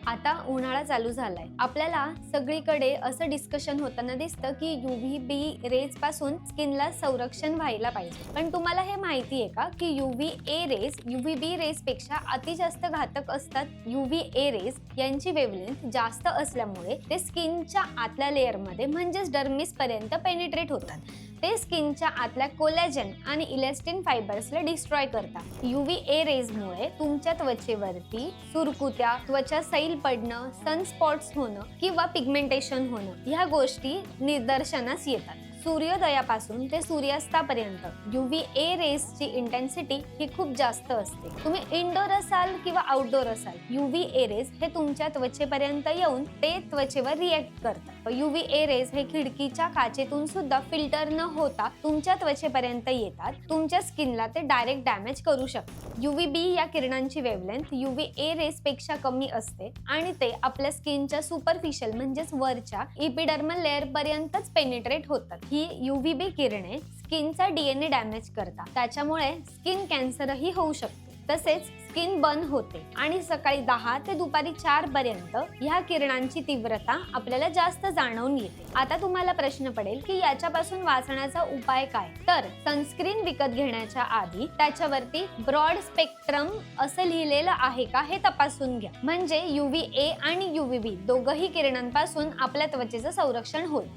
आता उन्हाळा चालू झालाय, आपल्याला सगळीकडे असं डिस्कशन होताना दिसतं की UVB रेज पासून स्किनला संरक्षण व्हायला पाहिजे. पण तुम्हाला हे माहिती आहे का की UVA रेज UVB रेज पेक्षा अति जास्त घातक असतात. UVA रेज यांची वेव्हलेंथ जास्त असल्यामुळे ते स्किनच्या आतल्या लेयर मध्ये म्हणजेच डर्मिस पर्यंत पेनिट्रेट होतात. ते स्किनच्या आतल्या कोलॅजन आणि इलास्टिन फायबर्सला डिस्ट्रॉय करतात. UVA रेजमुळे तुमच्या त्वचेवरती सुरकुत्या, त्वचा सैल पडणं, सनस्पॉट्स होणं किंवा पिगमेंटेशन होणं ह्या गोष्टी निदर्शनास येतात. सूर्योदयापासून ते सूर्यास्तापर्यंत UVA रेजची इंटेन्सिटी ही खूप जास्त असते. तुम्ही इनडोर असाल किंवा आउटडोर असाल, UVA रेज हे तुमच्या त्वचेपर्यंत येऊन ते त्वचेवर रिएक्ट करतात. UVA रेज हे खिडकीच्या काचेतून सुद्धा फिल्टर न होता तुमच्या त्वचेपर्यंत येतात. तुमच्या स्किनला ते डायरेक्ट डॅमेज करू शकतात. UVB या किरणांची वेव्हलेंथ UVA रेज पेक्षा कमी असते आणि ते आपल्या स्किनच्या सुपरफिशियल म्हणजेच वरच्या इपिडर्मल लेअर पर्यंतच पेनिट्रेट होतात. ही UVB किरणे स्किनचा DNA डॅमेज करतात. त्याच्यामुळे स्किन कॅन्सरही होऊ शकतो. तसेच स्किन बर्न होते आणि सकाळी 10 ते दुपारी 4 पर्यंत ह्या किरणांची तीव्रता आपल्याला जास्त जाणवून येते. आता तुम्हाला प्रश्न पडेल की याच्यापासून वाचण्याचा उपाय काय? तर सनस्क्रीन विकत घेण्याच्या आधी त्याच्यावरती ब्रॉड स्पेक्ट्रम असं लिहिलेलं आहे का हे तपासून घ्या. म्हणजे UVA आणि UVB दोघही किरणांपासून आपल्या त्वचेचं संरक्षण होईल.